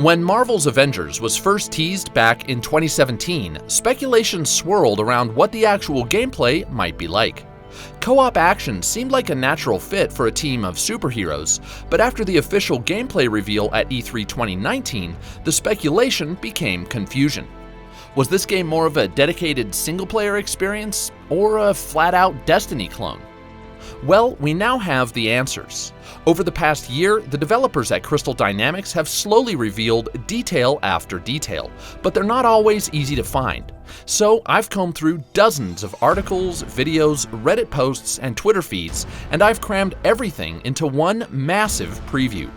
When Marvel's Avengers was first teased back in 2017, speculation swirled around what the actual gameplay might be like. Co-op action seemed like a natural fit for a team of superheroes, but after the official gameplay reveal at E3 2019, the speculation became confusion. Was this game more of a dedicated single-player experience, or a flat-out Destiny clone? Well, we now have the answers. Over the past year, the developers at Crystal Dynamics have slowly revealed detail after detail, but they're not always easy to find. So I've combed through dozens of articles, videos, Reddit posts, and Twitter feeds, and I've crammed everything into one massive preview.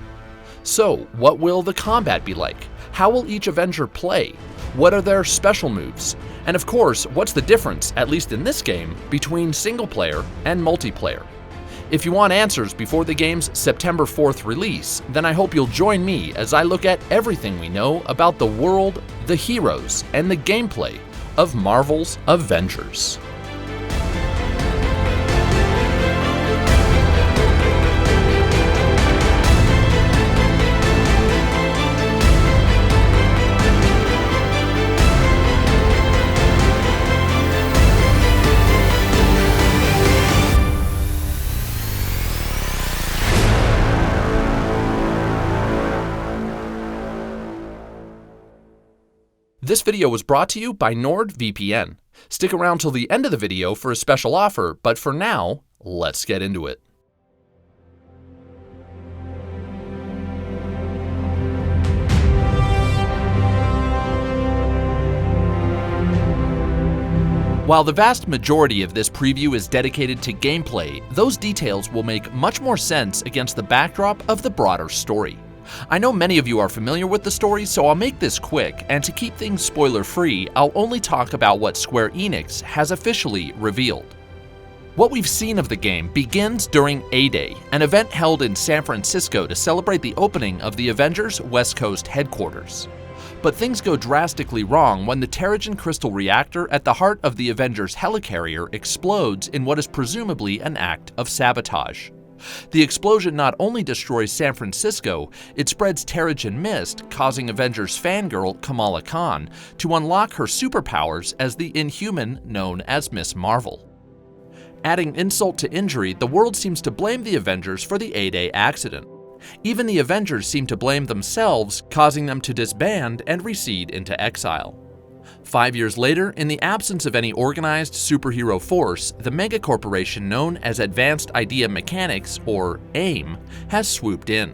So, what will the combat be like? How will each Avenger play? What are their special moves? And of course, what's the difference, at least in this game, between single player and multiplayer? If you want answers before the game's September 4th release, then I hope you'll join me as I look at everything we know about the world, the heroes, and the gameplay of Marvel's Avengers. This video was brought to you by NordVPN. Stick around till the end of the video for a special offer, but for now, let's get into it. While the vast majority of this preview is dedicated to gameplay, those details will make much more sense against the backdrop of the broader story. I know many of you are familiar with the story, so I'll make this quick, and to keep things spoiler-free, I'll only talk about what Square Enix has officially revealed. What we've seen of the game begins during A-Day, an event held in San Francisco to celebrate the opening of the Avengers West Coast headquarters. But things go drastically wrong when the Terrigen Crystal reactor at the heart of the Avengers helicarrier explodes in what is presumably an act of sabotage. The explosion not only destroys San Francisco, it spreads Terrigen mist, causing Avengers fangirl Kamala Khan to unlock her superpowers as the Inhuman known as Miss Marvel. Adding insult to injury, the world seems to blame the Avengers for the A-Day accident. Even the Avengers seem to blame themselves, causing them to disband and recede into exile. 5 years later, in the absence of any organized superhero force, the megacorporation known as Advanced Idea Mechanics, or AIM, has swooped in.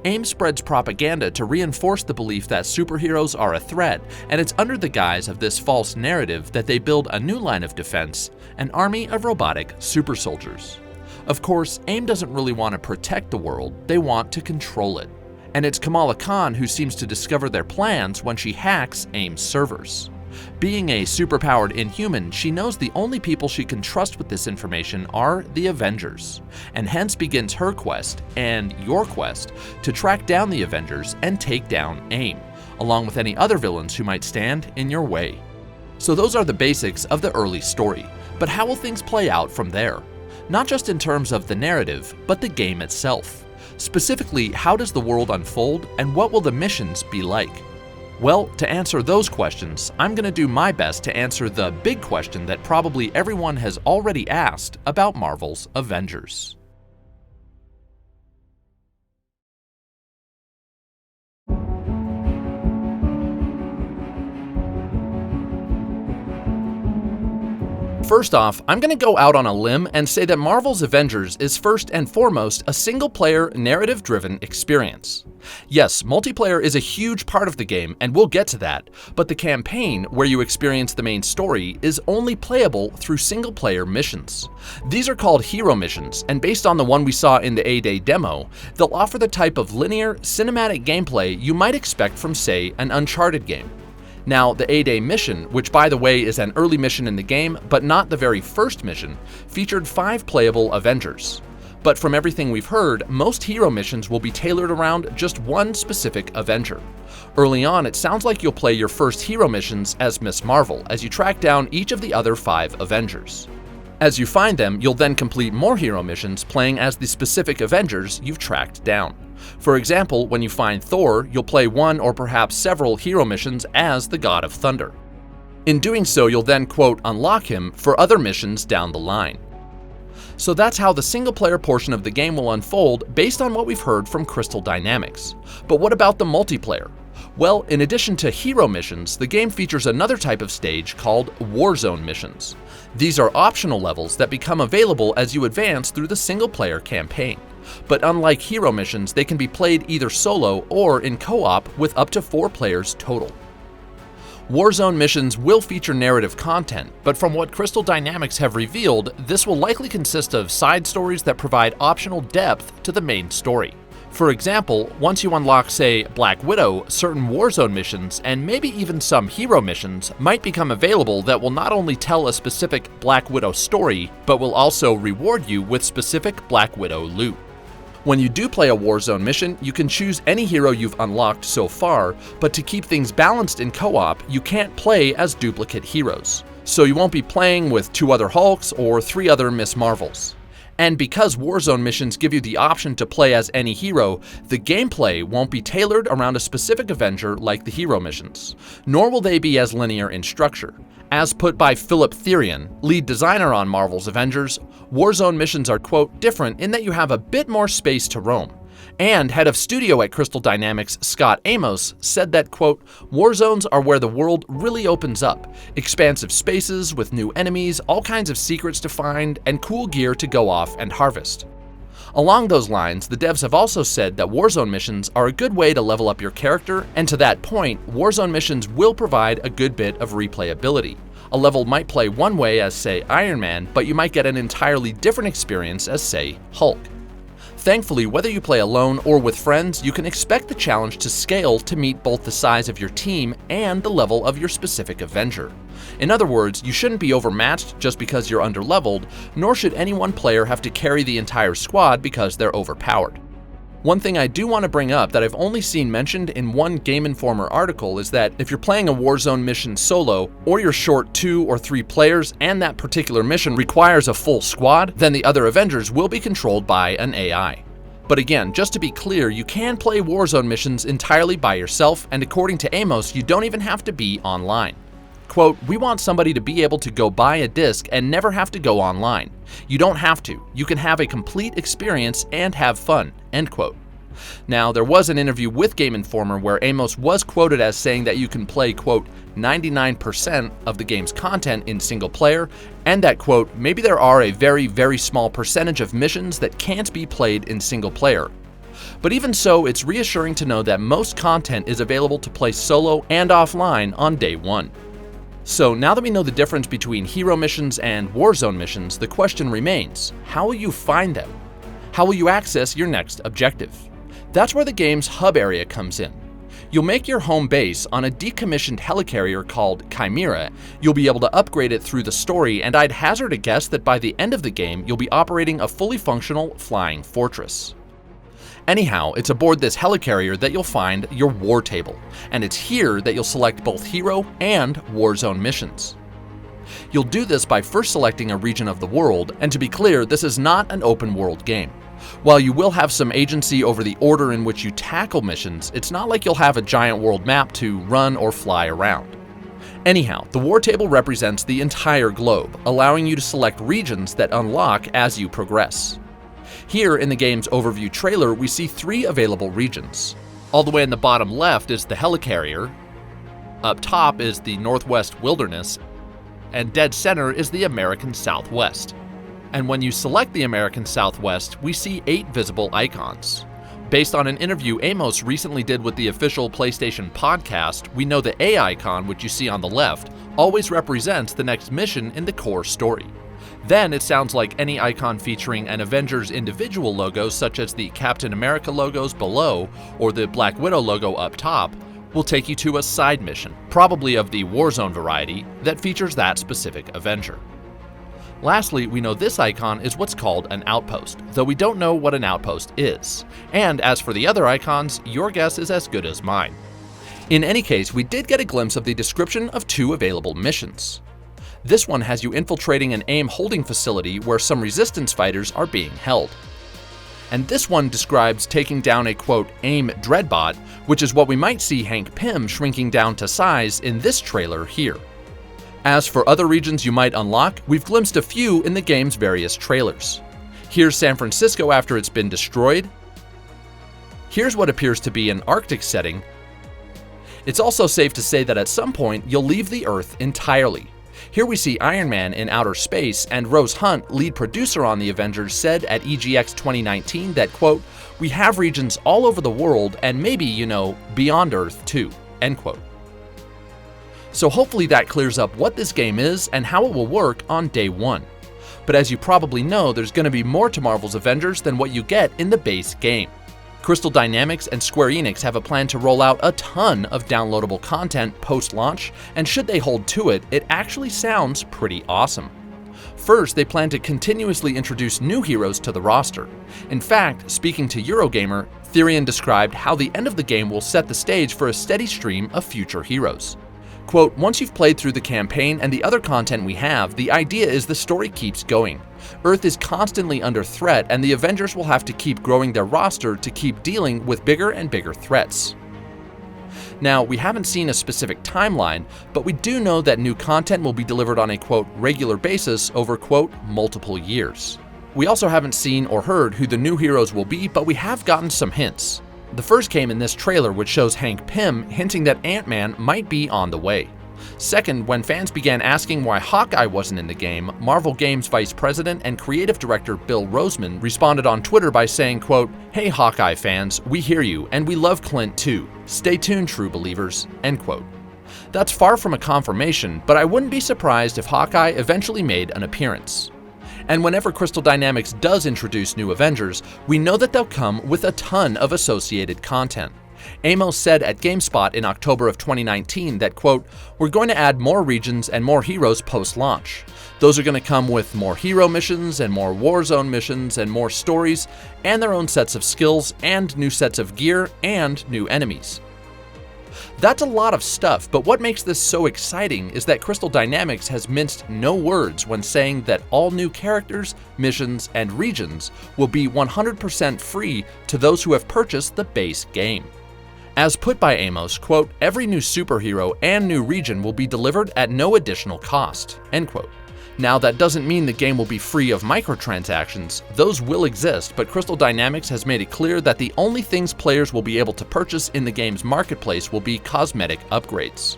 AIM spreads propaganda to reinforce the belief that superheroes are a threat, and it's under the guise of this false narrative that they build a new line of defense, an army of robotic super soldiers. Of course, AIM doesn't really want to protect the world, they want to control it. And it's Kamala Khan who seems to discover their plans when she hacks AIM's servers. Being a superpowered Inhuman, she knows the only people she can trust with this information are the Avengers, and hence begins her quest, and your quest, to track down the Avengers and take down AIM, along with any other villains who might stand in your way. So those are the basics of the early story, but how will things play out from there? Not just in terms of the narrative, but the game itself. Specifically, how does the world unfold, and what will the missions be like? Well, to answer those questions, I'm going to do my best to answer the big question that probably everyone has already asked about Marvel's Avengers. First off, I'm going to go out on a limb and say that Marvel's Avengers is first and foremost a single-player, narrative-driven experience. Yes, multiplayer is a huge part of the game, and we'll get to that, but the campaign, where you experience the main story, is only playable through single-player missions. These are called hero missions, and based on the one we saw in the A-Day demo, they'll offer the type of linear, cinematic gameplay you might expect from, say, an Uncharted game. Now, the A-Day mission, which by the way is an early mission in the game, but not the very first mission, featured 5 playable Avengers. But from everything we've heard, most hero missions will be tailored around just one specific Avenger. Early on, it sounds like you'll play your first hero missions as Miss Marvel, as you track down each of the other 5 Avengers. As you find them, you'll then complete more hero missions playing as the specific Avengers you've tracked down. For example, when you find Thor, you'll play one or perhaps several hero missions as the God of Thunder. In doing so, you'll then, quote, unlock him for other missions down the line. So that's how the single-player portion of the game will unfold based on what we've heard from Crystal Dynamics. But what about the multiplayer? Well, in addition to hero missions, the game features another type of stage called Warzone missions. These are optional levels that become available as you advance through the single-player campaign. But unlike hero missions, they can be played either solo or in co-op with up to 4 players total. Warzone missions will feature narrative content, but from what Crystal Dynamics have revealed, this will likely consist of side stories that provide optional depth to the main story. For example, once you unlock, say, Black Widow, certain Warzone missions, and maybe even some hero missions, might become available that will not only tell a specific Black Widow story, but will also reward you with specific Black Widow loot. When you do play a Warzone mission, you can choose any hero you've unlocked so far, but to keep things balanced in co-op, you can't play as duplicate heroes. So you won't be playing with 2 other Hulks or 3 other Miss Marvels. And because Warzone missions give you the option to play as any hero, the gameplay won't be tailored around a specific Avenger like the hero missions, nor will they be as linear in structure. As put by Philip Therian, lead designer on Marvel's Avengers, Warzone missions are, quote, different in that you have a bit more space to roam. And head of studio at Crystal Dynamics, Scott Amos, said that, quote, Warzones are where the world really opens up. Expansive spaces with new enemies, all kinds of secrets to find, and cool gear to go off and harvest. Along those lines, the devs have also said that Warzone missions are a good way to level up your character, and to that point, Warzone missions will provide a good bit of replayability. A level might play one way as, say, Iron Man, but you might get an entirely different experience as, say, Hulk. Thankfully, whether you play alone or with friends, you can expect the challenge to scale to meet both the size of your team and the level of your specific Avenger. In other words, you shouldn't be overmatched just because you're underleveled, nor should any one player have to carry the entire squad because they're overpowered. One thing I do want to bring up that I've only seen mentioned in one Game Informer article is that if you're playing a Warzone mission solo, or you're short 2 or 3 players and that particular mission requires a full squad, then the other Avengers will be controlled by an AI. But again, just to be clear, you can play Warzone missions entirely by yourself, and according to Amos, you don't even have to be online. Quote, we want somebody to be able to go buy a disc and never have to go online. You don't have to. You can have a complete experience and have fun, end quote. Now, there was an interview with Game Informer where Amos was quoted as saying that you can play, quote, 99% of the game's content in single player, and that, quote, maybe there are a very, very small percentage of missions that can't be played in single player. But even so, it's reassuring to know that most content is available to play solo and offline on day one. So now that we know the difference between hero missions and Warzone missions, the question remains, how will you find them? How will you access your next objective? That's where the game's hub area comes in. You'll make your home base on a decommissioned helicarrier called Chimera. You'll be able to upgrade it through the story, and I'd hazard a guess that by the end of the game, you'll be operating a fully functional flying fortress. Anyhow, it's aboard this helicarrier that you'll find your war table, and it's here that you'll select both hero and Warzone missions. You'll do this by first selecting a region of the world, and to be clear, this is not an open world game. While you will have some agency over the order in which you tackle missions, it's not like you'll have a giant world map to run or fly around. Anyhow, the war table represents the entire globe, allowing you to select regions that unlock as you progress. Here in the game's overview trailer, we see 3 available regions. All the way in the bottom left is the helicarrier, up top is the Northwest Wilderness, and dead center is the American Southwest. And when you select the American Southwest, we see 8 visible icons. Based on an interview Amos recently did with the official PlayStation podcast, we know the A icon, which you see on the left, always represents the next mission in the core story. Then it sounds like any icon featuring an Avengers individual logo, such as the Captain America logos below or the Black Widow logo up top, will take you to a side mission, probably of the Warzone variety, that features that specific Avenger. Lastly, we know this icon is what's called an outpost, though we don't know what an outpost is. And as for the other icons, your guess is as good as mine. In any case, we did get a glimpse of the description of 2 available missions. This one has you infiltrating an AIM holding facility where some resistance fighters are being held. And this one describes taking down a quote AIM dreadbot, which is what we might see Hank Pym shrinking down to size in this trailer here. As for other regions you might unlock, we've glimpsed a few in the game's various trailers. Here's San Francisco after it's been destroyed. Here's what appears to be an Arctic setting. It's also safe to say that at some point you'll leave the Earth entirely. Here we see Iron Man in outer space, and Rose Hunt, lead producer on the Avengers, said at EGX 2019 that, quote, "We have regions all over the world and maybe, beyond Earth too," end quote. So hopefully that clears up what this game is and how it will work on day one. But as you probably know, there's going to be more to Marvel's Avengers than what you get in the base game. Crystal Dynamics and Square Enix have a plan to roll out a ton of downloadable content post-launch, and should they hold to it, it actually sounds pretty awesome. First, they plan to continuously introduce new heroes to the roster. In fact, speaking to EUROGAMER, Therian described how the end of the game will set the stage for a steady stream of future heroes. Quote, "Once you've played through the campaign and the other content we have, the idea is the story keeps going. Earth is constantly under threat, and the Avengers will have to keep growing their roster to keep dealing with bigger and bigger threats." Now, we haven't seen a specific timeline, but we do know that new content will be delivered on a quote regular basis over quote multiple years. We also haven't seen or heard who the new heroes will be, but we have gotten some hints. The first came in this trailer, which shows Hank Pym hinting that Ant-Man might be on the way. Second, when fans began asking why Hawkeye wasn't in the game, Marvel Games Vice President and Creative Director Bill Roseman responded on Twitter by saying, quote, "Hey Hawkeye fans, we hear you, and we love Clint too. Stay tuned, true believers," end quote. That's far from a confirmation, but I wouldn't be surprised if Hawkeye eventually made an appearance. And whenever Crystal Dynamics does introduce new Avengers, we know that they'll come with a ton of associated content. Amos said at GameSpot in October of 2019 that, quote, "We're going to add more regions and more heroes post-launch. Those are going to come with more hero missions and more Warzone missions and more stories and their own sets of skills and new sets of gear and new enemies." That's a lot of stuff, but what makes this so exciting is that Crystal Dynamics has minced no words when saying that all new characters, missions, and regions will be 100% free to those who have purchased the base game. As put by Amos, quote, "Every new superhero and new region will be delivered at no additional cost," end quote. Now, that doesn't mean the game will be free of microtransactions. Those will exist, but Crystal Dynamics has made it clear that the only things players will be able to purchase in the game's marketplace will be cosmetic upgrades.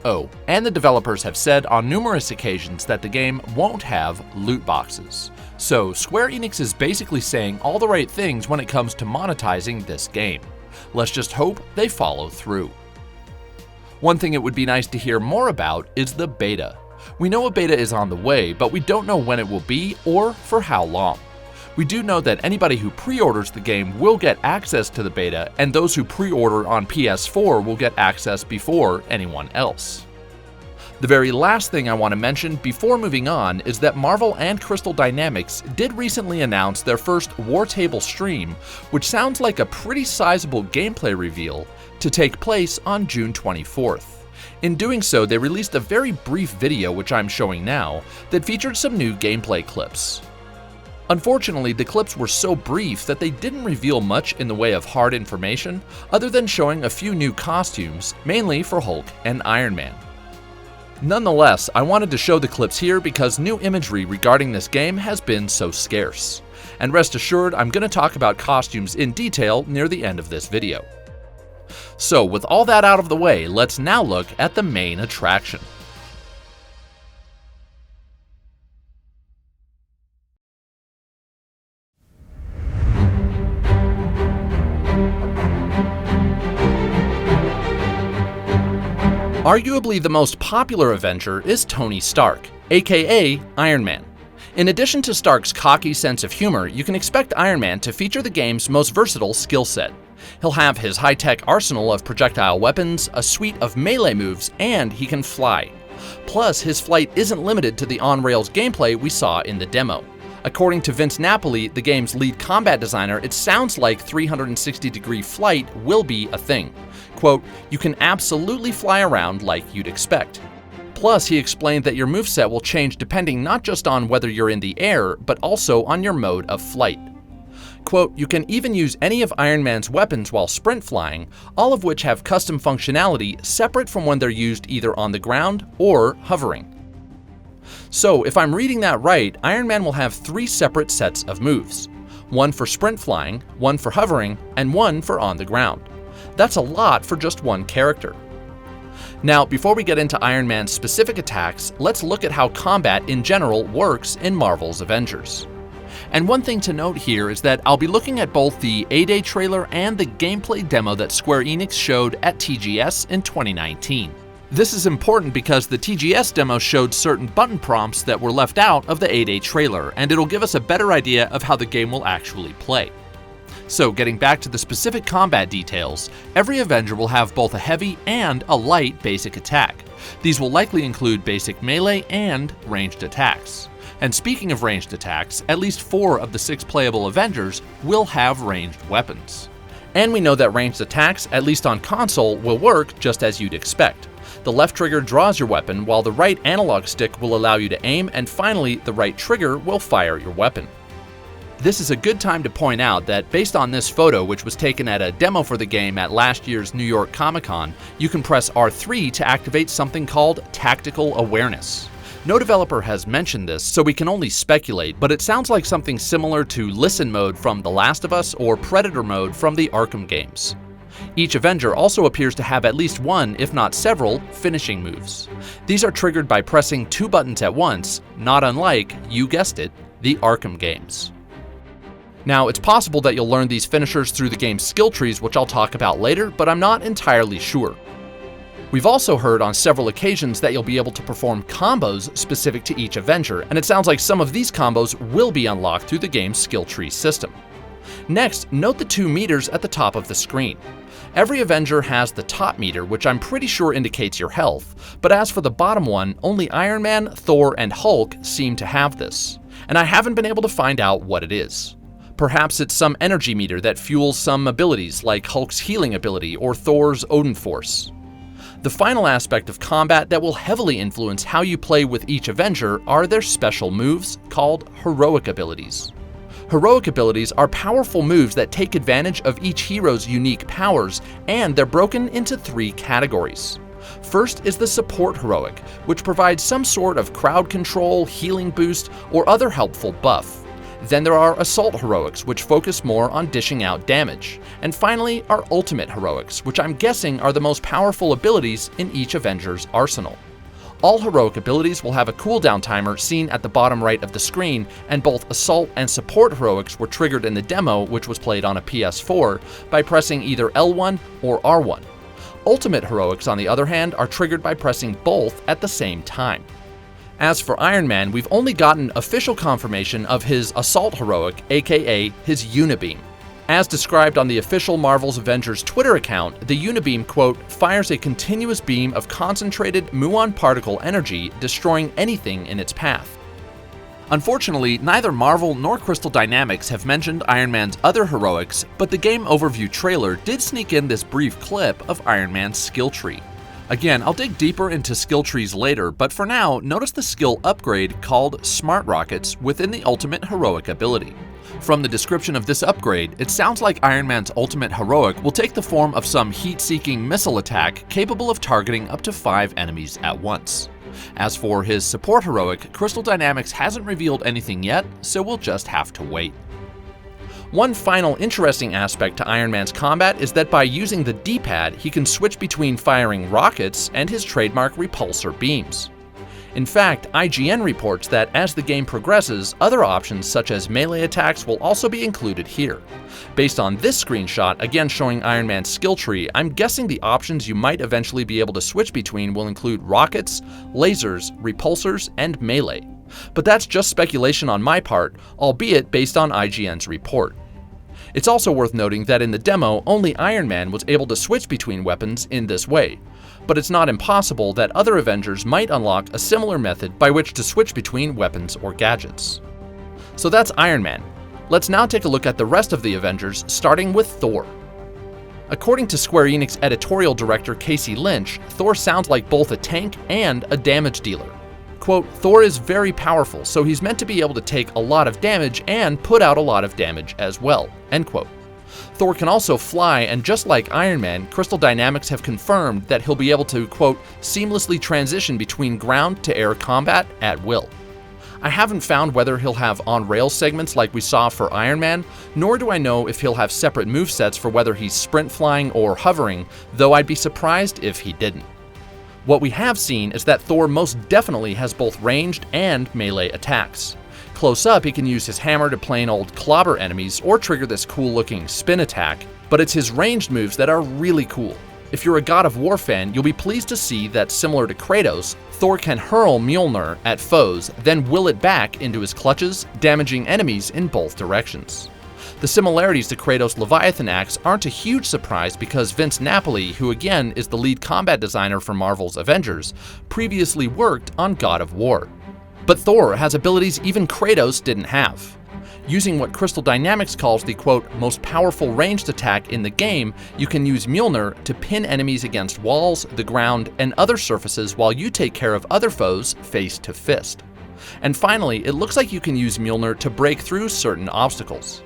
Oh, and the developers have said on numerous occasions that the game won't have loot boxes. So Square Enix is basically saying all the right things when it comes to monetizing this game. Let's just hope they follow through. One thing it would be nice to hear more about is the beta. We know a beta is on the way, but we don't know when it will be or for how long. We do know that anybody who pre-orders the game will get access to the beta, and those who pre-order on PS4 will get access before anyone else. The very last thing I want to mention before moving on is that Marvel and Crystal Dynamics did recently announce their first War Table stream, which sounds like a pretty sizable gameplay reveal, to take place on June 24th. In doing so, they released a very brief video, which I'm showing now, that featured some new gameplay clips. Unfortunately, the clips were so brief that they didn't reveal much in the way of hard information, other than showing a few new costumes, mainly for Hulk and Iron Man. Nonetheless, I wanted to show the clips here because new imagery regarding this game has been so scarce. And rest assured, I'm going to talk about costumes in detail near the end of this video. So with all that out of the way, let's now look at the main attraction. Arguably the most popular Avenger is Tony Stark, aka Iron Man. In addition to Stark's cocky sense of humor, you can expect Iron Man to feature the game's most versatile skill set. He'll have his high-tech arsenal of projectile weapons, a suite of melee moves, and he can fly. Plus, his flight isn't limited to the on-rails gameplay we saw in the demo. According to Vince Napoli, the game's lead combat designer, it sounds like 360-degree flight will be a thing. Quote, "You can absolutely fly around like you'd expect." Plus, he explained that your moveset will change depending not just on whether you're in the air, but also on your mode of flight. Quote, "You can even use any of Iron Man's weapons while sprint flying, all of which have custom functionality separate from when they're used either on the ground or hovering." So, if I'm reading that right, Iron Man will have 3 separate sets of moves. One for sprint flying, one for hovering, and one for on the ground. That's a lot for just one character. Now, before we get into Iron Man's specific attacks, let's look at how combat in general works in Marvel's Avengers. And one thing to note here is that I'll be looking at both the A-Day trailer and the gameplay demo that Square Enix showed at TGS in 2019. This is important because the TGS demo showed certain button prompts that were left out of the A-Day trailer, and it'll give us a better idea of how the game will actually play. So, getting back to the specific combat details, every Avenger will have both a heavy and a light basic attack. These will likely include basic melee and ranged attacks. And speaking of ranged attacks, at least 4 of the 6 playable Avengers will have ranged weapons. And we know that ranged attacks, at least on console, will work just as you'd expect. The left trigger draws your weapon, while the right analog stick will allow you to aim, and finally, the right trigger will fire your weapon. This is a good time to point out that based on this photo, which was taken at a demo for the game at last year's New York Comic-Con, you can press R3 to activate something called Tactical Awareness. No developer has mentioned this, so we can only speculate, but it sounds like something similar to Listen Mode from The Last of Us or Predator Mode from the Arkham games. Each Avenger also appears to have at least one, if not several, finishing moves. These are triggered by pressing 2 buttons at once, not unlike, you guessed it, the Arkham games. Now, it's possible that you'll learn these finishers through the game's skill trees, which I'll talk about later, but I'm not entirely sure. We've also heard on several occasions that you'll be able to perform combos specific to each Avenger, and it sounds like some of these combos will be unlocked through the game's skill tree system. Next, note the 2 meters at the top of the screen. Every Avenger has the top meter, which I'm pretty sure indicates your health, but as for the bottom one, only Iron Man, Thor, and Hulk seem to have this, and I haven't been able to find out what it is. Perhaps it's some energy meter that fuels some abilities, like Hulk's healing ability or Thor's Odin Force. The final aspect of combat that will heavily influence how you play with each Avenger are their special moves, called heroic abilities. Heroic abilities are powerful moves that take advantage of each hero's unique powers, and they're broken into 3 categories. First is the support heroic, which provides some sort of crowd control, healing boost, or other helpful buff. Then there are assault heroics, which focus more on dishing out damage. And finally are ultimate heroics, which I'm guessing are the most powerful abilities in each Avenger's arsenal. All heroic abilities will have a cooldown timer seen at the bottom right of the screen, and both assault and support heroics were triggered in the demo, which was played on a PS4, by pressing either L1 or R1. Ultimate heroics, on the other hand, are triggered by pressing both at the same time. As for Iron Man, we've only gotten official confirmation of his Assault Heroic, aka his Unibeam. As described on the official Marvel's Avengers Twitter account, the Unibeam, quote, fires a continuous beam of concentrated muon particle energy, destroying anything in its path. Unfortunately, neither Marvel nor Crystal Dynamics have mentioned Iron Man's other heroics, but the game overview trailer did sneak in this brief clip of Iron Man's skill tree. Again, I'll dig deeper into skill trees later, but for now, notice the skill upgrade called Smart Rockets within the Ultimate Heroic ability. From the description of this upgrade, it sounds like Iron Man's Ultimate Heroic will take the form of some heat-seeking missile attack capable of targeting up to 5 enemies at once. As for his Support Heroic, Crystal Dynamics hasn't revealed anything yet, so we'll just have to wait. One final interesting aspect to Iron Man's combat is that by using the D-pad, he can switch between firing rockets and his trademark repulsor beams. In fact, IGN reports that as the game progresses, other options such as melee attacks will also be included here. Based on this screenshot, again showing Iron Man's skill tree, I'm guessing the options you might eventually be able to switch between will include rockets, lasers, repulsors, and melee. But that's just speculation on my part, albeit based on IGN's report. It's also worth noting that in the demo, only Iron Man was able to switch between weapons in this way, but it's not impossible that other Avengers might unlock a similar method by which to switch between weapons or gadgets. So that's Iron Man. Let's now take a look at the rest of the Avengers, starting with Thor. According to Square Enix editorial director Casey Lynch, Thor sounds like both a tank and a damage dealer. Quote, Thor is very powerful, so he's meant to be able to take a lot of damage and put out a lot of damage as well, end quote. Thor can also fly, and just like Iron Man, Crystal Dynamics have confirmed that he'll be able to, quote, seamlessly transition between ground-to-air combat at will. I haven't found whether he'll have on-rail segments like we saw for Iron Man, nor do I know if he'll have separate movesets for whether he's sprint flying or hovering, though I'd be surprised if he didn't. What we have seen is that Thor most definitely has both ranged and melee attacks. Close up, he can use his hammer to plain old clobber enemies or trigger this cool-looking spin attack, but it's his ranged moves that are really cool. If you're a God of War fan, you'll be pleased to see that, similar to Kratos, Thor can hurl Mjolnir at foes, then will it back into his clutches, damaging enemies in both directions. The similarities to Kratos' Leviathan axe aren't a huge surprise because Vince Napoli, who again is the lead combat designer for Marvel's Avengers, previously worked on God of War. But Thor has abilities even Kratos didn't have. Using what Crystal Dynamics calls the, quote, most powerful ranged attack in the game, you can use Mjolnir to pin enemies against walls, the ground, and other surfaces while you take care of other foes face to fist. And finally, it looks like you can use Mjolnir to break through certain obstacles.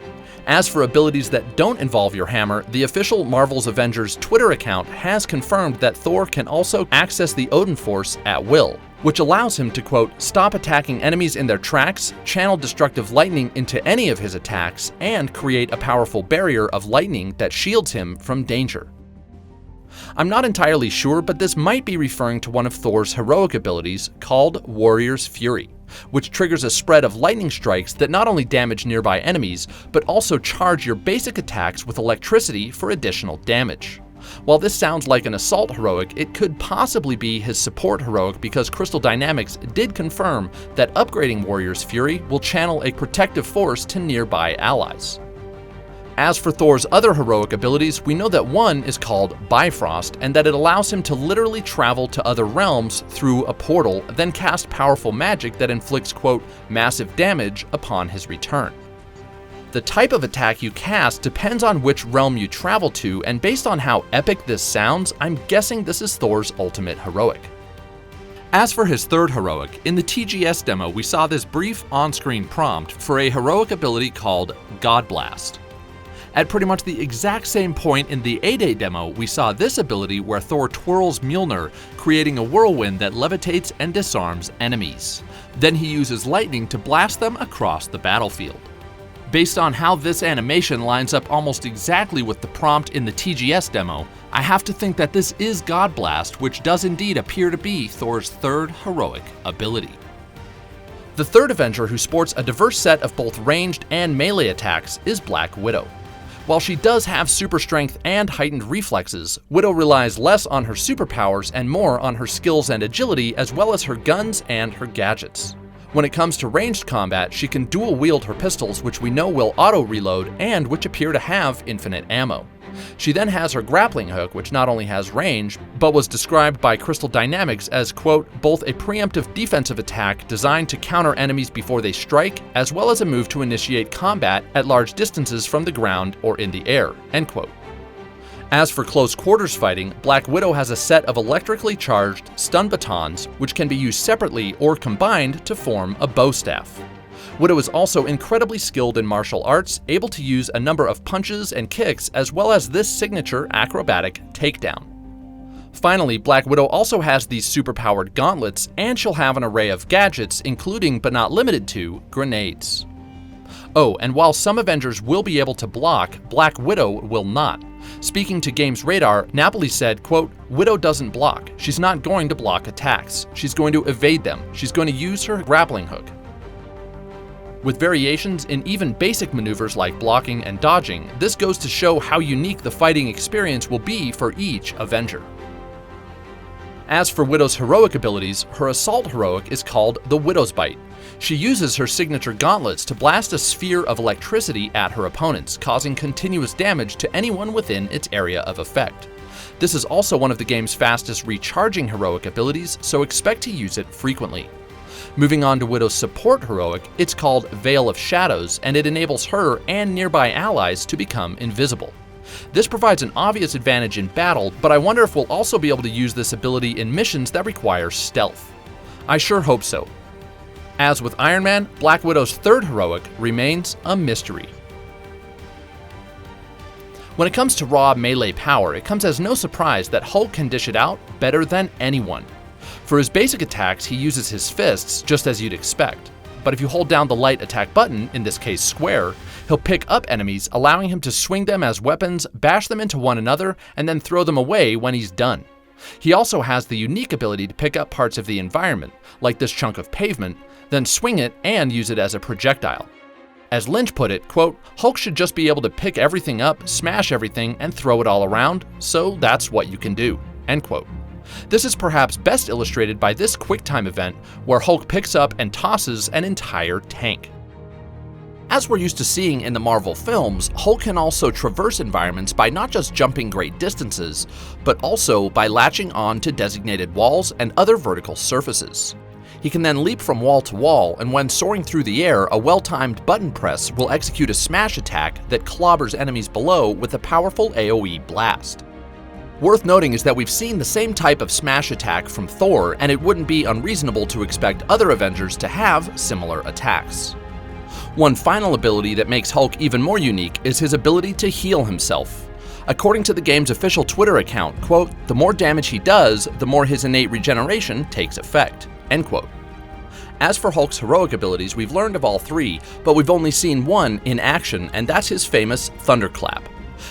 As for abilities that don't involve your hammer, the official Marvel's Avengers Twitter account has confirmed that Thor can also access the Odin Force at will, which allows him to, quote, stop attacking enemies in their tracks, channel destructive lightning into any of his attacks, and create a powerful barrier of lightning that shields him from danger. I'm not entirely sure, but this might be referring to one of Thor's heroic abilities called Warrior's Fury, which triggers a spread of lightning strikes that not only damage nearby enemies, but also charge your basic attacks with electricity for additional damage. While this sounds like an assault heroic, it could possibly be his support heroic because Crystal Dynamics did confirm that upgrading Warrior's Fury will channel a protective force to nearby allies. As for Thor's other heroic abilities, we know that one is called Bifrost, and that it allows him to literally travel to other realms through a portal, then cast powerful magic that inflicts, quote, massive damage upon his return. The type of attack you cast depends on which realm you travel to, and based on how epic this sounds, I'm guessing this is Thor's ultimate heroic. As for his third heroic, in the TGS demo we saw this brief on-screen prompt for a heroic ability called God Blast. At pretty much the exact same point in the A-Day demo, we saw this ability where Thor twirls Mjolnir, creating a whirlwind that levitates and disarms enemies. Then he uses lightning to blast them across the battlefield. Based on how this animation lines up almost exactly with the prompt in the TGS demo, I have to think that this is God Blast, which does indeed appear to be Thor's third heroic ability. The third Avenger who sports a diverse set of both ranged and melee attacks is Black Widow. While she does have super strength and heightened reflexes, Widow relies less on her superpowers and more on her skills and agility, as well as her guns and her gadgets. When it comes to ranged combat, she can dual-wield her pistols, which we know will auto-reload and which appear to have infinite ammo. She then has her grappling hook, which not only has range, but was described by Crystal Dynamics as, quote, both a preemptive defensive attack designed to counter enemies before they strike, as well as a move to initiate combat at large distances from the ground or in the air, end quote. As for close quarters fighting, Black Widow has a set of electrically charged stun batons, which can be used separately or combined to form a bow staff. Widow is also incredibly skilled in martial arts, able to use a number of punches and kicks, as well as this signature acrobatic takedown. Finally, Black Widow also has these superpowered gauntlets, and she'll have an array of gadgets, including but not limited to grenades. Oh, and while some Avengers will be able to block, Black Widow will not. Speaking to Games Radar, Napoli said, quote, Widow doesn't block. She's not going to block attacks. She's going to evade them. She's going to use her grappling hook. With variations in even basic maneuvers like blocking and dodging, this goes to show how unique the fighting experience will be for each Avenger. As for Widow's heroic abilities, her assault heroic is called the Widow's Bite. She uses her signature gauntlets to blast a sphere of electricity at her opponents, causing continuous damage to anyone within its area of effect. This is also one of the game's fastest recharging heroic abilities, so expect to use it frequently. Moving on to Widow's support heroic, it's called Veil of Shadows, and it enables her and nearby allies to become invisible. This provides an obvious advantage in battle, but I wonder if we'll also be able to use this ability in missions that require stealth. I sure hope so. As with Iron Man, Black Widow's third heroic remains a mystery. When it comes to raw melee power, it comes as no surprise that Hulk can dish it out better than anyone. For his basic attacks, he uses his fists just as you'd expect. But if you hold down the light attack button, in this case square, he'll pick up enemies, allowing him to swing them as weapons, bash them into one another, and then throw them away when he's done. He also has the unique ability to pick up parts of the environment, like this chunk of pavement, then swing it and use it as a projectile. As Lynch put it, quote, "Hulk should just be able to pick everything up, smash everything, and throw it all around, so that's what you can do," end quote. This is perhaps best illustrated by this QuickTime event where Hulk picks up and tosses an entire tank. As we're used to seeing in the Marvel films, Hulk can also traverse environments by not just jumping great distances, but also by latching on to designated walls and other vertical surfaces. He can then leap from wall to wall, and when soaring through the air, a well-timed button press will execute a smash attack that clobbers enemies below with a powerful AoE blast. Worth noting is that we've seen the same type of smash attack from Thor, and it wouldn't be unreasonable to expect other Avengers to have similar attacks. One final ability that makes Hulk even more unique is his ability to heal himself. According to the game's official Twitter account, quote, "The more damage he does, the more his innate regeneration takes effect," end quote. As for Hulk's heroic abilities, we've learned of all three, but we've only seen one in action, and that's his famous Thunderclap.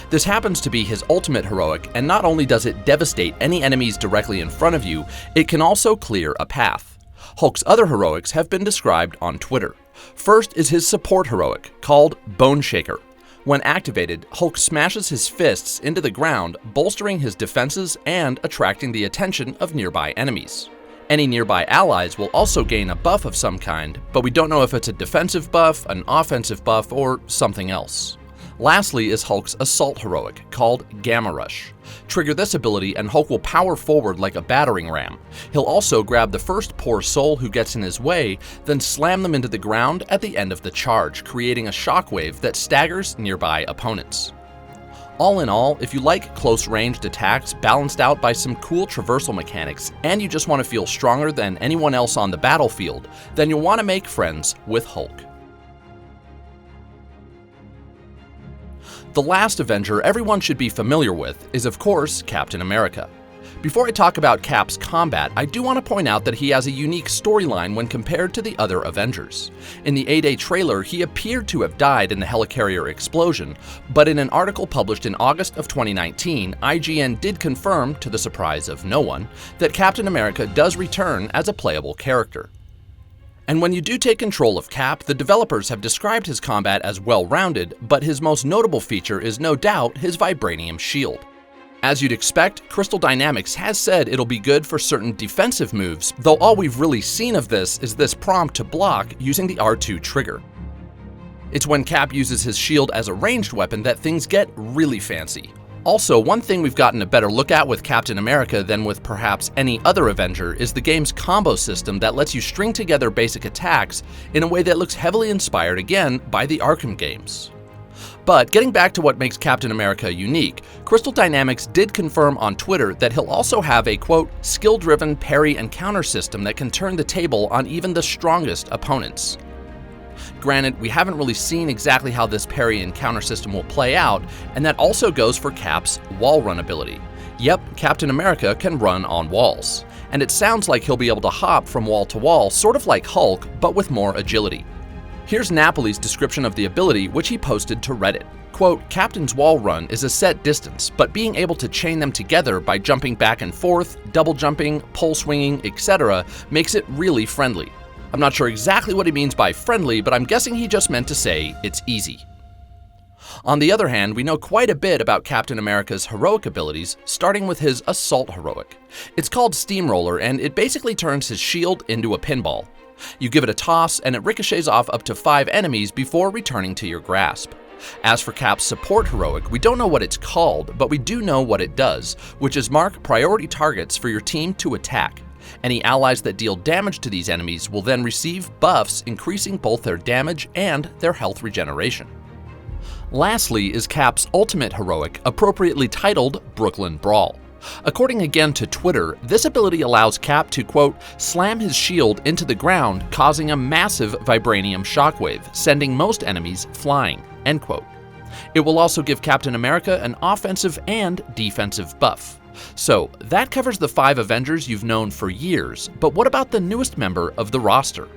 This happens to be his ultimate heroic, and not only does it devastate any enemies directly in front of you, it can also clear a path. Hulk's other heroics have been described on Twitter. First is his support heroic, called Bone Shaker. When activated, Hulk smashes his fists into the ground, bolstering his defenses and attracting the attention of nearby enemies. Any nearby allies will also gain a buff of some kind, but we don't know if it's a defensive buff, an offensive buff, or something else. Lastly is Hulk's assault heroic, called Gamma Rush. Trigger this ability and Hulk will power forward like a battering ram. He'll also grab the first poor soul who gets in his way, then slam them into the ground at the end of the charge, creating a shockwave that staggers nearby opponents. All in all, if you like close-ranged attacks balanced out by some cool traversal mechanics, and you just want to feel stronger than anyone else on the battlefield, then you'll want to make friends with Hulk. The last Avenger everyone should be familiar with is, of course, Captain America. Before I talk about Cap's combat, I do want to point out that he has a unique storyline when compared to the other Avengers. In the A-Day trailer, he appeared to have died in the helicarrier explosion, but in an article published in August of 2019, IGN did confirm, to the surprise of no one, that Captain America does return as a playable character. And when you do take control of Cap, the developers have described his combat as well-rounded, but his most notable feature is no doubt his vibranium shield. As you'd expect, Crystal Dynamics has said it'll be good for certain defensive moves, though all we've really seen of this is this prompt to block using the R2 trigger. It's when Cap uses his shield as a ranged weapon that things get really fancy. Also, one thing we've gotten a better look at with Captain America than with perhaps any other Avenger is the game's combo system that lets you string together basic attacks in a way that looks heavily inspired again by the Arkham games. But getting back to what makes Captain America unique, Crystal Dynamics did confirm on Twitter that he'll also have a, quote, skill-driven parry and counter system that can turn the table on even the strongest opponents. Granted, we haven't really seen exactly how this parry and counter system will play out, and that also goes for Cap's wall run ability. Yep, Captain America can run on walls, and it sounds like he'll be able to hop from wall to wall, sort of like Hulk, but with more agility. Here's Napoli's description of the ability, which he posted to Reddit. Quote, "Captain's wall run is a set distance, but being able to chain them together by jumping back and forth, double jumping, pole swinging, etc. makes it really friendly." I'm not sure exactly what he means by friendly, but I'm guessing he just meant to say it's easy. On the other hand, we know quite a bit about Captain America's heroic abilities, starting with his assault heroic. It's called Steamroller, and it basically turns his shield into a pinball. You give it a toss, and it ricochets off up to 5 enemies before returning to your grasp. As for Cap's support heroic, we don't know what it's called, but we do know what it does, which is mark priority targets for your team to attack. Any allies that deal damage to these enemies will then receive buffs, increasing both their damage and their health regeneration. Lastly is Cap's ultimate heroic, appropriately titled Brooklyn Brawl. According again to Twitter, this ability allows Cap to, quote, slam his shield into the ground, causing a massive vibranium shockwave, sending most enemies flying, end quote. It will also give Captain America an offensive and defensive buff. So, that covers the 5 Avengers you've known for years, but what about the newest member of the roster?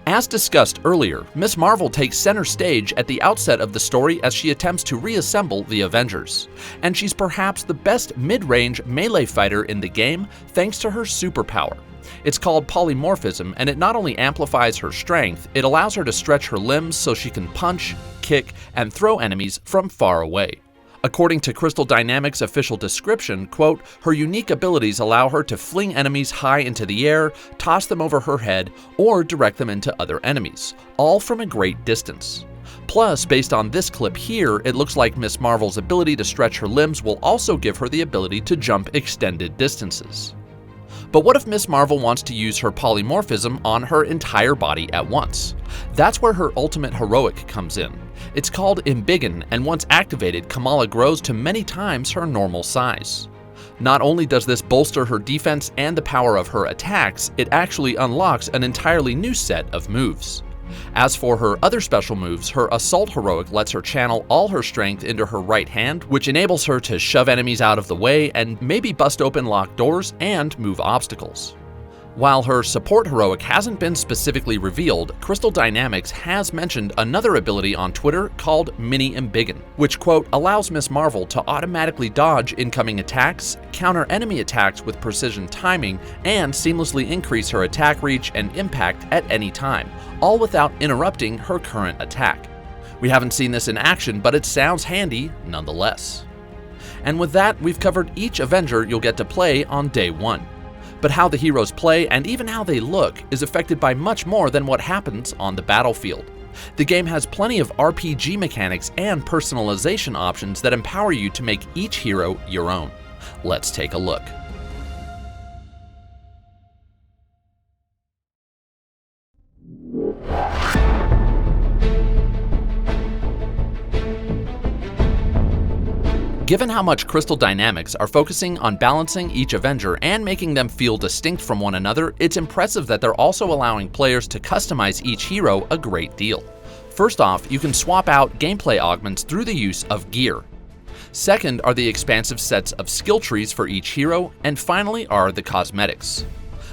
As discussed earlier, Ms. Marvel takes center stage at the outset of the story as she attempts to reassemble the Avengers. And she's perhaps the best mid-range melee fighter in the game thanks to her superpower. It's called polymorphism, and it not only amplifies her strength, it allows her to stretch her limbs so she can punch, kick, and throw enemies from far away. According to Crystal Dynamics' official description, quote, her unique abilities allow her to fling enemies high into the air, toss them over her head, or direct them into other enemies, all from a great distance. Plus, based on this clip here, it looks like Ms. Marvel's ability to stretch her limbs will also give her the ability to jump extended distances. But what if Ms. Marvel wants to use her polymorphism on her entire body at once? That's where her ultimate heroic comes in. It's called Embiggen, and once activated, Kamala grows to many times her normal size. Not only does this bolster her defense and the power of her attacks, it actually unlocks an entirely new set of moves. As for her other special moves, her Assault Heroic lets her channel all her strength into her right hand, which enables her to shove enemies out of the way and maybe bust open locked doors and move obstacles. While her Support Heroic hasn't been specifically revealed, Crystal Dynamics has mentioned another ability on Twitter called Mini Embiggen, which, quote, allows Ms. Marvel to automatically dodge incoming attacks, counter enemy attacks with precision timing, and seamlessly increase her attack reach and impact at any time, all without interrupting her current attack. We haven't seen this in action, but it sounds handy nonetheless. And with that, we've covered each Avenger you'll get to play on day 1. But how the heroes play, and even how they look, is affected by much more than what happens on the battlefield. The game has plenty of RPG mechanics and personalization options that empower you to make each hero your own. Let's take a look. Given how much Crystal Dynamics are focusing on balancing each Avenger and making them feel distinct from one another, it's impressive that they're also allowing players to customize each hero a great deal. First off, you can swap out gameplay augments through the use of gear. Second are the expansive sets of skill trees for each hero, and finally are the cosmetics.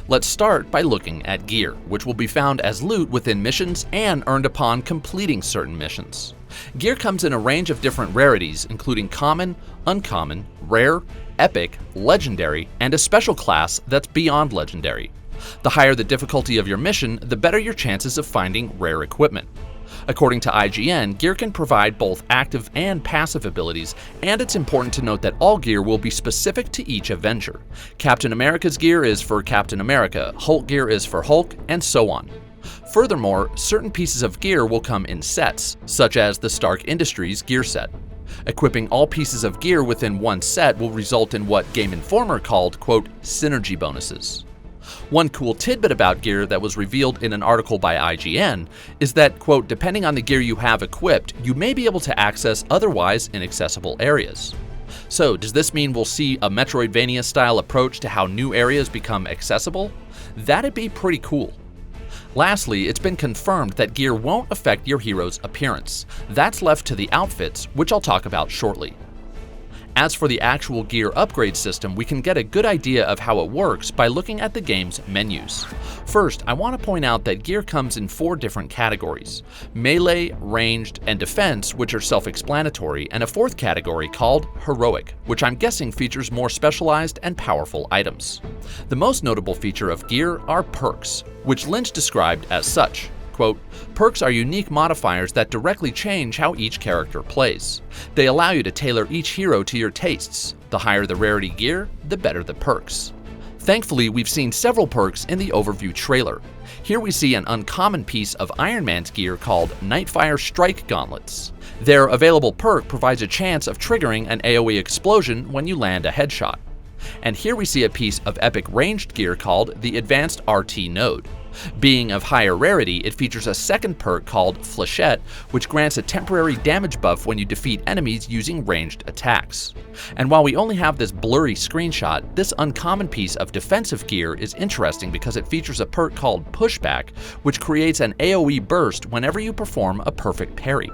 Let's start by looking at gear, which will be found as loot within missions and earned upon completing certain missions. Gear comes in a range of different rarities, including common, uncommon, rare, epic, legendary, and a special class that's beyond legendary. The higher the difficulty of your mission, the better your chances of finding rare equipment. According to IGN, gear can provide both active and passive abilities, and it's important to note that all gear will be specific to each Avenger. Captain America's gear is for Captain America, Hulk gear is for Hulk, and so on. Furthermore, certain pieces of gear will come in sets, such as the Stark Industries gear set. Equipping all pieces of gear within one set will result in what Game Informer called, quote, synergy bonuses. One cool tidbit about gear that was revealed in an article by IGN is that, quote, depending on the gear you have equipped, you may be able to access otherwise inaccessible areas. So, does this mean we'll see a Metroidvania-style approach to how new areas become accessible? That'd be pretty cool. Lastly, it's been confirmed that gear won't affect your hero's appearance. That's left to the outfits, which I'll talk about shortly. As for the actual gear upgrade system, we can get a good idea of how it works by looking at the game's menus. First, I want to point out that gear comes in 4 different categories: melee, ranged, and defense, which are self-explanatory, and a 4th category called heroic, which I'm guessing features more specialized and powerful items. The most notable feature of gear are perks, which Lynch described as such. Quote, perks are unique modifiers that directly change how each character plays. They allow you to tailor each hero to your tastes. The higher the rarity gear, the better the perks. Thankfully, we've seen several perks in the overview trailer. Here we see an uncommon piece of Iron Man's gear called Nightfire Strike Gauntlets. Their available perk provides a chance of triggering an AoE explosion when you land a headshot. And here we see a piece of epic ranged gear called the Advanced RT Node. Being of higher rarity, it features a second perk called Flechette, which grants a temporary damage buff when you defeat enemies using ranged attacks. And while we only have this blurry screenshot, this uncommon piece of defensive gear is interesting because it features a perk called Pushback, which creates an AoE burst whenever you perform a perfect parry.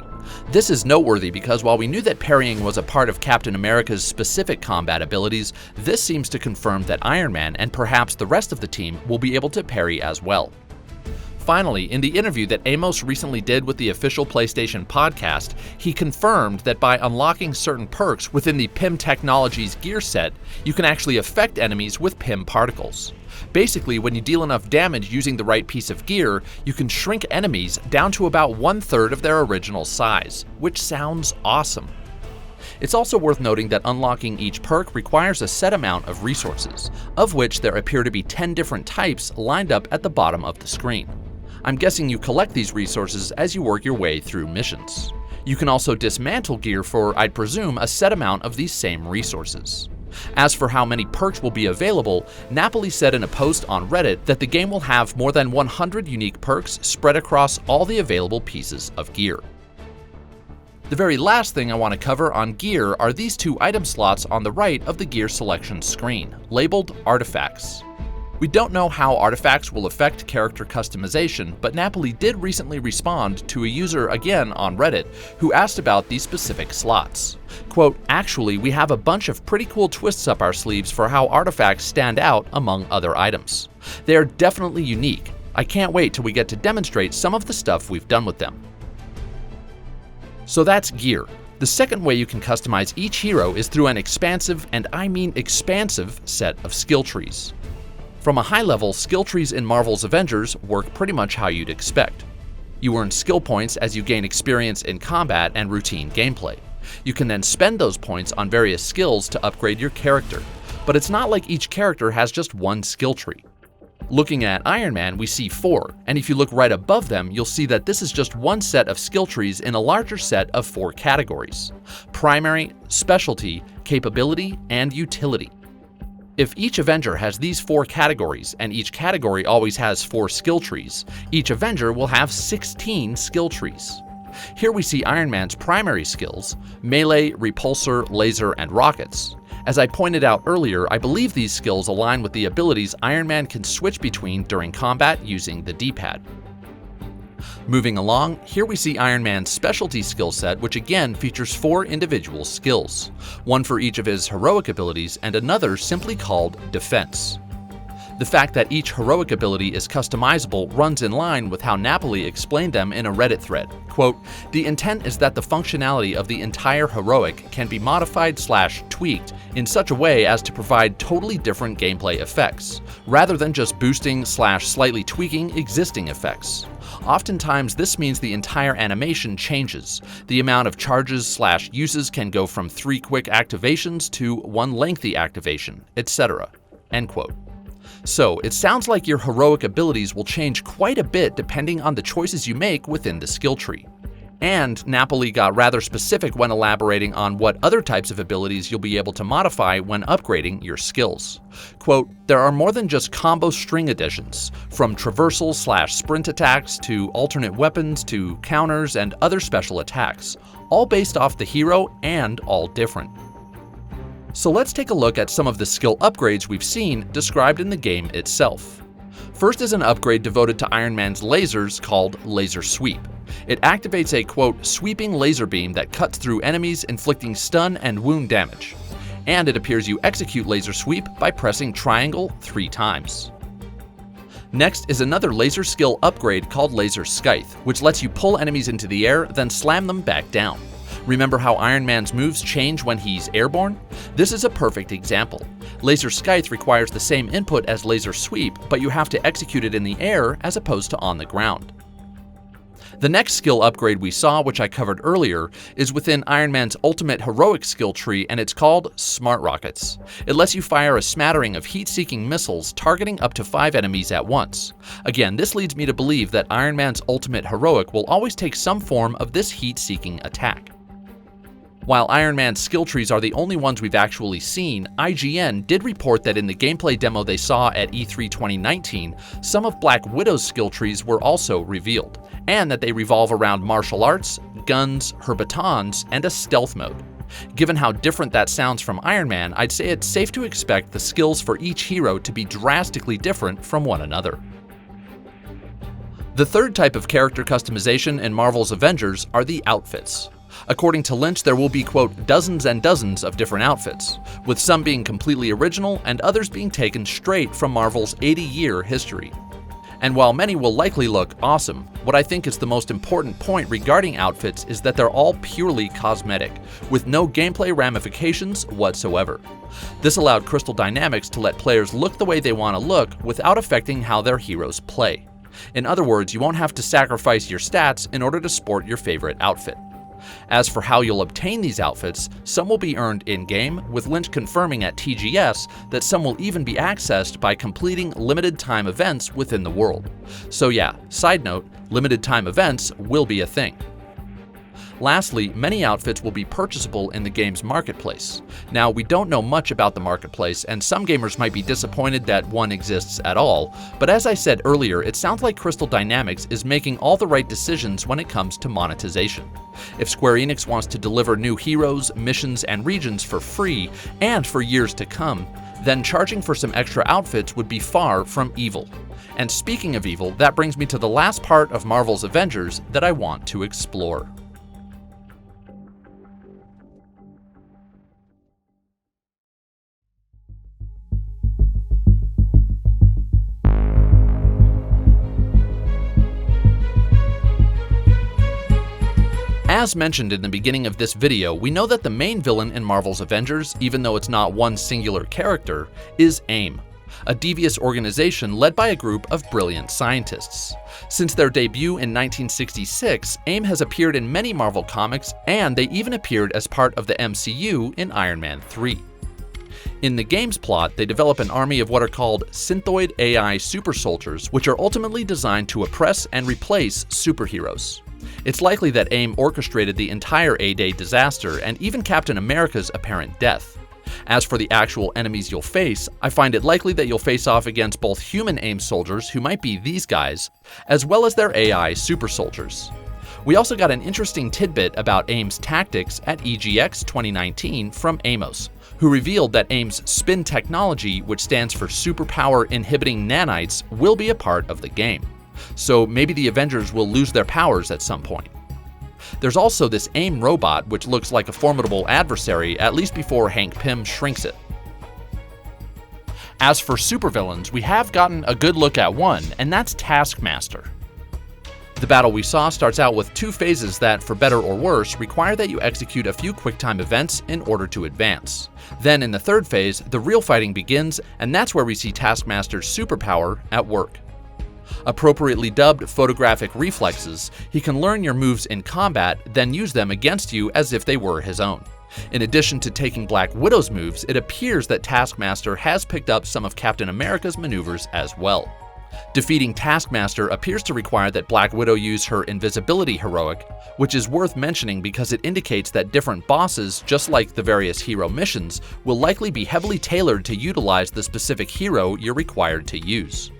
This is noteworthy because while we knew that parrying was a part of Captain America's specific combat abilities, this seems to confirm that Iron Man and perhaps the rest of the team will be able to parry as well. Finally, in the interview that Amos recently did with the official PlayStation podcast, he confirmed that by unlocking certain perks within the PIM Technologies gear set, you can actually affect enemies with PIM particles. Basically, when you deal enough damage using the right piece of gear, you can shrink enemies down to about 1/3 of their original size, which sounds awesome. It's also worth noting that unlocking each perk requires a set amount of resources, of which there appear to be 10 different types lined up at the bottom of the screen. I'm guessing you collect these resources as you work your way through missions. You can also dismantle gear for, I'd presume, a set amount of these same resources. As for how many perks will be available, Napoli said in a post on Reddit that the game will have more than 100 unique perks spread across all the available pieces of gear. The very last thing I want to cover on gear are these two item slots on the right of the gear selection screen, labeled Artifacts. We don't know how artifacts will affect character customization, but Napoli did recently respond to a user again on Reddit who asked about these specific slots. Quote, "Actually, we have a bunch of pretty cool twists up our sleeves for how artifacts stand out among other items. They are definitely unique. I can't wait till we get to demonstrate some of the stuff we've done with them." So that's gear. The second way you can customize each hero is through an expansive, and I mean expansive, set of skill trees. From a high level, skill trees in Marvel's Avengers work pretty much how you'd expect. You earn skill points as you gain experience in combat and routine gameplay. You can then spend those points on various skills to upgrade your character, but it's not like each character has just one skill tree. Looking at Iron Man, we see 4, and if you look right above them, you'll see that this is just one set of skill trees in a larger set of 4 categories: primary, specialty, capability, and utility. If each Avenger has these 4 categories, and each category always has 4 skill trees, each Avenger will have 16 skill trees. Here we see Iron Man's primary skills: melee, repulsor, laser, and rockets. As I pointed out earlier, I believe these skills align with the abilities Iron Man can switch between during combat using the D-pad. Moving along, here we see Iron Man's specialty skill set, which again features 4 individual skills, one for each of his heroic abilities and another simply called Defense. The fact that each heroic ability is customizable runs in line with how Napoli explained them in a Reddit thread. Quote, "The intent is that the functionality of the entire heroic can be modified/tweaked in such a way as to provide totally different gameplay effects, rather than just boosting/slightly tweaking existing effects. Oftentimes this means the entire animation changes. The amount of charges/uses can go from 3 quick activations to 1 lengthy activation, etc." End quote. So, it sounds like your heroic abilities will change quite a bit depending on the choices you make within the skill tree. And Napoli got rather specific when elaborating on what other types of abilities you'll be able to modify when upgrading your skills. Quote, "There are more than just combo string additions, from traversal/sprint attacks to alternate weapons to counters and other special attacks, all based off the hero and all different." So let's take a look at some of the skill upgrades we've seen described in the game itself. First is an upgrade devoted to Iron Man's lasers called Laser Sweep. It activates a, quote, "sweeping laser beam that cuts through enemies, inflicting stun and wound damage." And it appears you execute Laser Sweep by pressing triangle 3 times. Next is another laser skill upgrade called Laser Scythe, which lets you pull enemies into the air, then slam them back down. Remember how Iron Man's moves change when he's airborne? This is a perfect example. Laser Scythe requires the same input as Laser Sweep, but you have to execute it in the air as opposed to on the ground. The next skill upgrade we saw, which I covered earlier, is within Iron Man's ultimate heroic skill tree, and it's called Smart Rockets. It lets you fire a smattering of heat-seeking missiles targeting up to 5 enemies at once. Again, this leads me to believe that Iron Man's ultimate heroic will always take some form of this heat-seeking attack. While Iron Man's skill trees are the only ones we've actually seen, IGN did report that in the gameplay demo they saw at E3 2019, some of Black Widow's skill trees were also revealed, and that they revolve around martial arts, guns, her batons, and a stealth mode. Given how different that sounds from Iron Man, I'd say it's safe to expect the skills for each hero to be drastically different from one another. The third type of character customization in Marvel's Avengers are the outfits. According to Lynch, there will be, quote, dozens and dozens of different outfits, with some being completely original and others being taken straight from Marvel's 80-year history. And while many will likely look awesome, what I think is the most important point regarding outfits is that they're all purely cosmetic, with no gameplay ramifications whatsoever. This allowed Crystal Dynamics to let players look the way they want to look without affecting how their heroes play. In other words, you won't have to sacrifice your stats in order to sport your favorite outfit. As for how you'll obtain these outfits, some will be earned in-game, with Lynch confirming at TGS that some will even be accessed by completing limited-time events within the world. So yeah, side note, limited-time events will be a thing. Lastly, many outfits will be purchasable in the game's marketplace. Now, we don't know much about the marketplace, and some gamers might be disappointed that one exists at all, but as I said earlier, it sounds like Crystal Dynamics is making all the right decisions when it comes to monetization. If Square Enix wants to deliver new heroes, missions, and regions for free, and for years to come, then charging for some extra outfits would be far from evil. And speaking of evil, that brings me to the last part of Marvel's Avengers that I want to explore. As mentioned in the beginning of this video, we know that the main villain in Marvel's Avengers, even though it's not one singular character, is AIM, a devious organization led by a group of brilliant scientists. Since their debut in 1966, AIM has appeared in many Marvel comics, and they even appeared as part of the MCU in Iron Man 3. In the game's plot, they develop an army of what are called synthoid AI super soldiers, which are ultimately designed to oppress and replace superheroes. It's likely that AIM orchestrated the entire A-Day disaster and even Captain America's apparent death. As for the actual enemies you'll face, I find it likely that you'll face off against both human AIM soldiers, who might be these guys, as well as their AI super soldiers. We also got an interesting tidbit about AIM's tactics at EGX 2019 from Amos, who revealed that AIM's spin technology, which stands for superpower inhibiting nanites, will be a part of the game. So maybe the Avengers will lose their powers at some point. There's also this AIM robot, which looks like a formidable adversary, at least before Hank Pym shrinks it. As for supervillains, we have gotten a good look at one, and that's Taskmaster. The battle we saw starts out with two phases that, for better or worse, require that you execute a few QuickTime events in order to advance. Then in the third phase, the real fighting begins, and that's where we see Taskmaster's superpower at work. Appropriately dubbed photographic reflexes, he can learn your moves in combat, then use them against you as if they were his own. In addition to taking Black Widow's moves, it appears that Taskmaster has picked up some of Captain America's maneuvers as well. Defeating Taskmaster appears to require that Black Widow use her invisibility heroic, which is worth mentioning because it indicates that different bosses, just like the various hero missions, will likely be heavily tailored to utilize the specific hero you're required to use.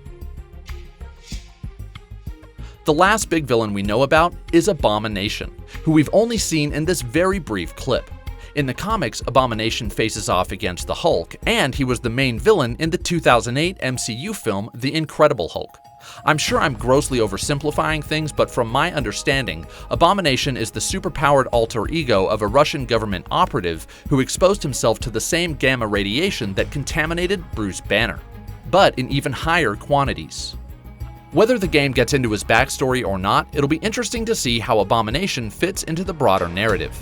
The last big villain we know about is Abomination, who we've only seen in this very brief clip. In the comics, Abomination faces off against the Hulk, and he was the main villain in the 2008 MCU film The Incredible Hulk. I'm sure I'm grossly oversimplifying things, but from my understanding, Abomination is the superpowered alter ego of a Russian government operative who exposed himself to the same gamma radiation that contaminated Bruce Banner, but in even higher quantities. Whether the game gets into his backstory or not, it'll be interesting to see how Abomination fits into the broader narrative.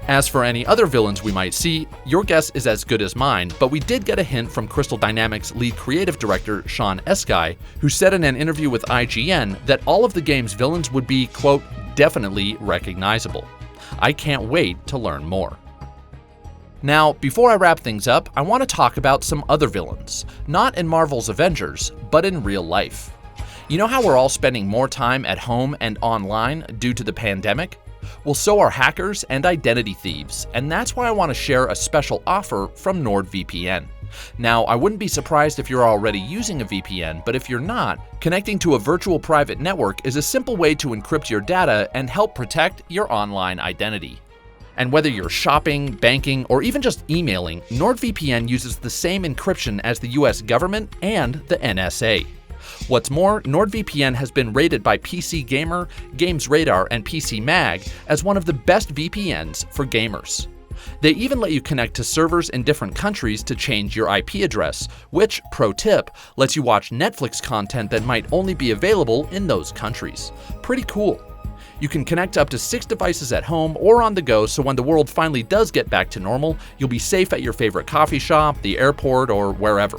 As for any other villains we might see, your guess is as good as mine, but we did get a hint from Crystal Dynamics' lead creative director Sean Eskai, who said in an interview with IGN that all of the game's villains would be, quote, definitely recognizable. I can't wait to learn more. Now, before I wrap things up, I want to talk about some other villains, not in Marvel's Avengers, but in real life. You know how we're all spending more time at home and online due to the pandemic? Well, so are hackers and identity thieves, and that's why I want to share a special offer from NordVPN. Now, I wouldn't be surprised if you're already using a VPN, but if you're not, connecting to a virtual private network is a simple way to encrypt your data and help protect your online identity. And whether you're shopping, banking, or even just emailing, NordVPN uses the same encryption as the US government and the NSA. What's more, NordVPN has been rated by PC Gamer, GamesRadar, and PC Mag as one of the best VPNs for gamers. They even let you connect to servers in different countries to change your IP address, which, pro tip, lets you watch Netflix content that might only be available in those countries. Pretty cool. You can connect up to 6 devices at home or on the go, so when the world finally does get back to normal, you'll be safe at your favorite coffee shop, the airport, or wherever.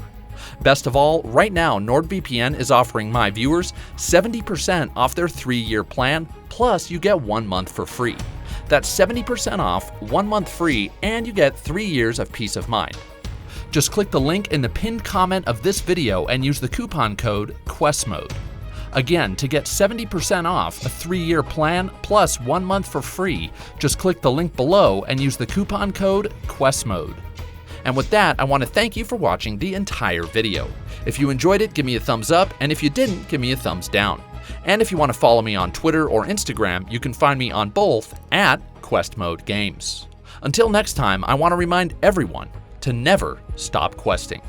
Best of all, right now NordVPN is offering my viewers 70% off their 3-year plan, plus you get 1 month for free. That's 70% off, 1 month free, and you get 3 years of peace of mind. Just click the link in the pinned comment of this video and use the coupon code QuestMode. Again, to get 70% off a 3-year plan plus 1 month for free, just click the link below and use the coupon code QuestMode. And with that, I want to thank you for watching the entire video. If you enjoyed it, give me a thumbs up, and if you didn't, give me a thumbs down. And if you want to follow me on Twitter or Instagram, you can find me on both at QuestModeGames. Until next time, I want to remind everyone to never stop questing.